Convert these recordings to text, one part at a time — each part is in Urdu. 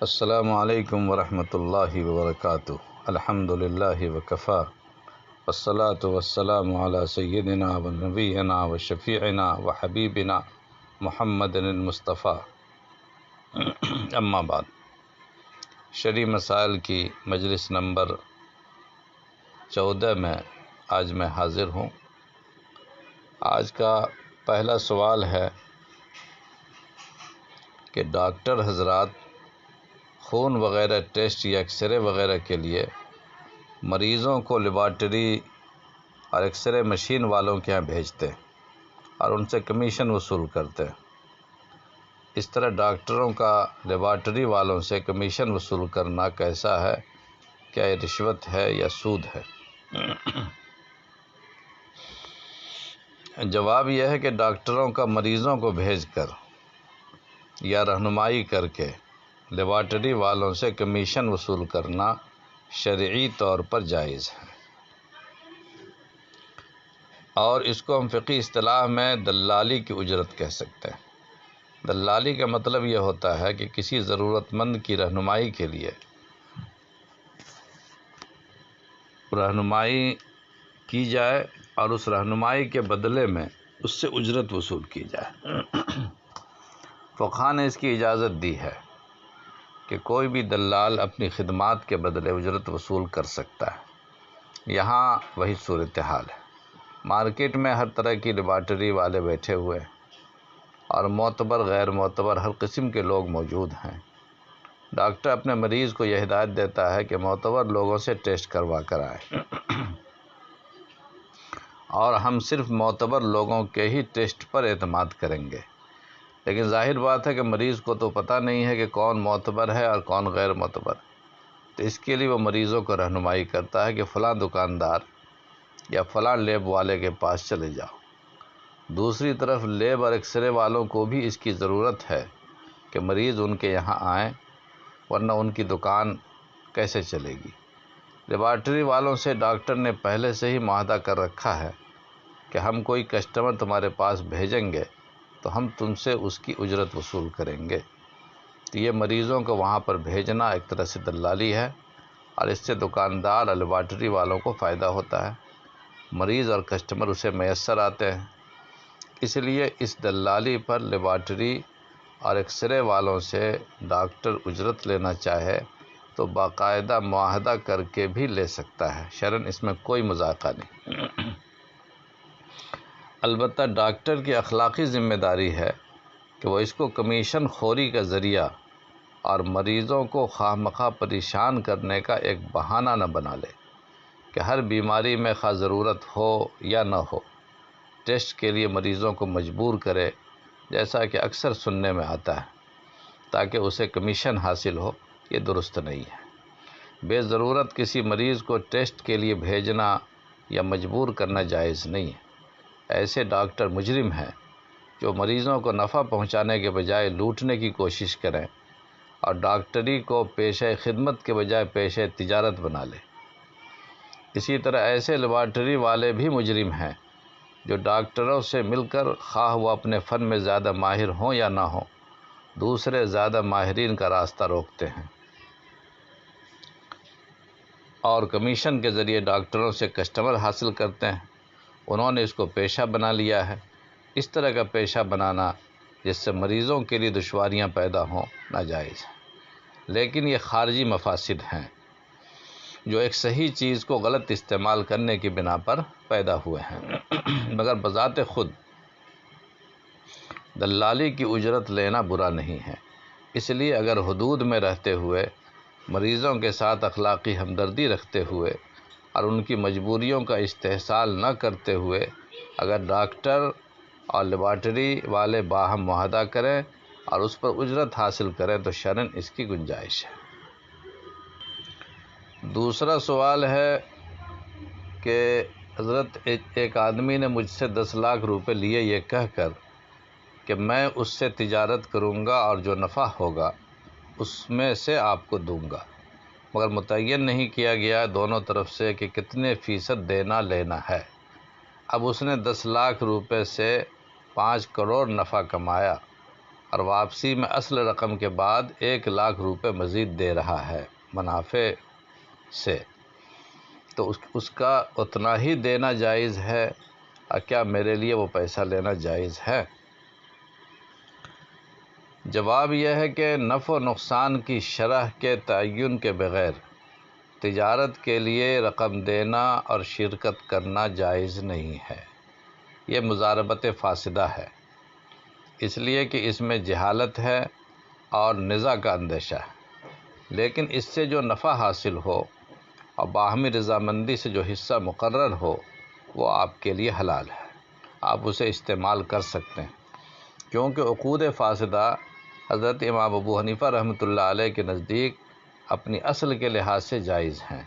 السلام علیکم ورحمۃ اللہ وبرکاتہ۔ الحمد للہ وکفا والصلاة والسلام علی سیدنا و نبینا و شفیعنا و حبیبنا محمد المصطفیٰ، اما بعد۔ شرعی مسائل کی مجلس نمبر 14 میں آج میں حاضر ہوں۔ آج کا پہلا سوال ہے کہ ڈاکٹر حضرات خون وغیرہ ٹیسٹ یا ایکس رے وغیرہ کے لیے مریضوں کو لیبارٹری اور ایکس رے مشین والوں کے یہاں بھیجتے اور ان سے کمیشن وصول کرتے۔ اس طرح ڈاکٹروں کا لیبارٹری والوں سے کمیشن وصول کرنا کیسا ہے؟ کیا یہ رشوت ہے یا سود ہے؟ جواب یہ ہے کہ ڈاکٹروں کا مریضوں کو بھیج کر یا رہنمائی کر کے لیبارٹری والوں سے کمیشن وصول کرنا شرعی طور پر جائز ہے، اور اس کو ہم فقہی اصطلاح میں دلالی کی اجرت کہہ سکتے ہیں۔ دلالی کا مطلب یہ ہوتا ہے کہ کسی ضرورت مند کی رہنمائی کے لیے رہنمائی کی جائے اور اس رہنمائی کے بدلے میں اس سے اجرت وصول کی جائے۔ فقہا نے اس کی اجازت دی ہے کہ کوئی بھی دلال اپنی خدمات کے بدلے اجرت وصول کر سکتا ہے۔ یہاں وہی صورتحال ہے۔ مارکیٹ میں ہر طرح کی لیبارٹری والے بیٹھے ہوئے اور معتبر غیر معتبر ہر قسم کے لوگ موجود ہیں۔ ڈاکٹر اپنے مریض کو یہ ہدایت دیتا ہے کہ معتبر لوگوں سے ٹیسٹ کروا کر آئے، اور ہم صرف معتبر لوگوں کے ہی ٹیسٹ پر اعتماد کریں گے۔ لیکن ظاہر بات ہے کہ مریض کو تو پتہ نہیں ہے کہ کون معتبر ہے اور کون غیر معتبر، تو اس کے لیے وہ مریضوں کو رہنمائی کرتا ہے کہ فلاں دکاندار یا فلاں لیب والے کے پاس چلے جاؤ۔ دوسری طرف لیب اور ایکس رے والوں کو بھی اس کی ضرورت ہے کہ مریض ان کے یہاں آئیں، ورنہ ان کی دکان کیسے چلے گی۔ لیبارٹری والوں سے ڈاکٹر نے پہلے سے ہی معاہدہ کر رکھا ہے کہ ہم کوئی کسٹمر تمہارے پاس بھیجیں گے تو ہم تم سے اس کی اجرت وصول کریں گے۔ تو یہ مریضوں کو وہاں پر بھیجنا ایک طرح سے دلالی ہے، اور اس سے دکاندار اور لیبارٹری والوں کو فائدہ ہوتا ہے، مریض اور کسٹمر اسے میسر آتے ہیں۔ اس لیے اس دلالی پر لیبارٹری اور ایکس رے والوں سے ڈاکٹر اجرت لینا چاہے تو باقاعدہ معاہدہ کر کے بھی لے سکتا ہے، شرعاً اس میں کوئی مذاقہ نہیں۔ البتہ ڈاکٹر کی اخلاقی ذمہ داری ہے کہ وہ اس کو کمیشن خوری کا ذریعہ اور مریضوں کو خواہ مخواہ پریشان کرنے کا ایک بہانہ نہ بنا لے کہ ہر بیماری میں خواہ ضرورت ہو یا نہ ہو ٹیسٹ کے لیے مریضوں کو مجبور کرے، جیسا کہ اکثر سننے میں آتا ہے، تاکہ اسے کمیشن حاصل ہو۔ یہ درست نہیں ہے۔ بے ضرورت کسی مریض کو ٹیسٹ کے لیے بھیجنا یا مجبور کرنا جائز نہیں ہے۔ ایسے ڈاکٹر مجرم ہیں جو مریضوں کو نفع پہنچانے کے بجائے لوٹنے کی کوشش کریں اور ڈاکٹری کو پیشہ خدمت کے بجائے پیشہ تجارت بنا لے۔ اسی طرح ایسے لیبارٹری والے بھی مجرم ہیں جو ڈاکٹروں سے مل کر خواہ وہ اپنے فن میں زیادہ ماہر ہوں یا نہ ہوں، دوسرے زیادہ ماہرین کا راستہ روکتے ہیں اور کمیشن کے ذریعے ڈاکٹروں سے کسٹمر حاصل کرتے ہیں۔ انہوں نے اس کو پیشہ بنا لیا ہے۔ اس طرح کا پیشہ بنانا جس سے مریضوں کے لیے دشواریاں پیدا ہوں ناجائز ہے، لیکن یہ خارجی مفاسد ہیں جو ایک صحیح چیز کو غلط استعمال کرنے کی بنا پر پیدا ہوئے ہیں۔ مگر بذات خود دلالی کی اجرت لینا برا نہیں ہے۔ اس لیے اگر حدود میں رہتے ہوئے مریضوں کے ساتھ اخلاقی ہمدردی رکھتے ہوئے اور ان کی مجبوریوں کا استحصال نہ کرتے ہوئے اگر ڈاکٹر اور لیبارٹری والے باہم معاہدہ کریں اور اس پر اجرت حاصل کریں تو شرعاً اس کی گنجائش ہے۔ دوسرا سوال ہے کہ حضرت ایک آدمی نے مجھ سے 10 لاکھ روپے لیے یہ کہہ کر کہ میں اس سے تجارت کروں گا اور جو نفع ہوگا اس میں سے آپ کو دوں گا، مگر متعین نہیں کیا گیا دونوں طرف سے کہ کتنے فیصد دینا لینا ہے۔ اب اس نے 10 لاکھ روپے سے 5 کروڑ نفع کمایا اور واپسی میں اصل رقم کے بعد 1,00,000 روپے مزید دے رہا ہے منافع سے، تو اس کا اتنا ہی دینا جائز ہے؟ اور کیا میرے لیے وہ پیسہ لینا جائز ہے؟ جواب یہ ہے کہ نفع و نقصان کی شرح کے تعین کے بغیر تجارت کے لیے رقم دینا اور شرکت کرنا جائز نہیں ہے۔ یہ مضاربت فاسدہ ہے، اس لیے کہ اس میں جہالت ہے اور نزاع کا اندیشہ ہے۔ لیکن اس سے جو نفع حاصل ہو اور باہمی رضامندی سے جو حصہ مقرر ہو وہ آپ کے لیے حلال ہے، آپ اسے استعمال کر سکتے ہیں، کیونکہ عقود فاسدہ حضرت امام ابو حنیفہ رحمۃ اللہ علیہ کے نزدیک اپنی اصل کے لحاظ سے جائز ہیں،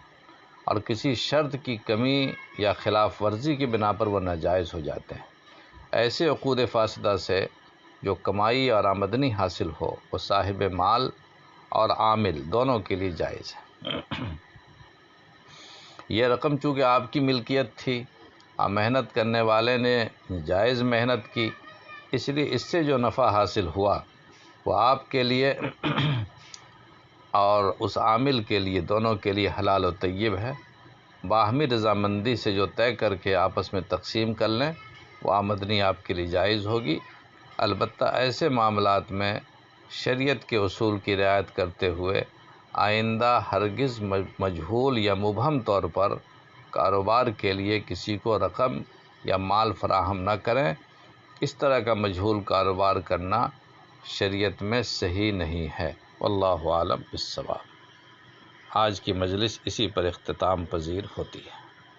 اور کسی شرط کی کمی یا خلاف ورزی کی بنا پر وہ ناجائز ہو جاتے ہیں۔ ایسے عقود فاسدہ سے جو کمائی اور آمدنی حاصل ہو وہ صاحب مال اور عامل دونوں کے لیے جائز ہے۔ یہ رقم چونکہ آپ کی ملکیت تھی اور محنت کرنے والے نے جائز محنت کی، اس لیے اس سے جو نفع حاصل ہوا وہ آپ کے لیے اور اس عامل کے لیے دونوں کے لیے حلال و طیب ہے۔ باہمی رضامندی سے جو طے کر کے آپس میں تقسیم کر لیں وہ آمدنی آپ کے لیے جائز ہوگی، البتہ ایسے معاملات میں شریعت کے اصول کی رعایت کرتے ہوئے آئندہ ہرگز مجہول یا مبہم طور پر کاروبار کے لیے کسی کو رقم یا مال فراہم نہ کریں۔ اس طرح کا مجہول کاروبار کرنا شریعت میں صحیح نہیں ہے۔ واللہ اعلم بالصواب۔ آج کی مجلس اسی پر اختتام پذیر ہوتی ہے۔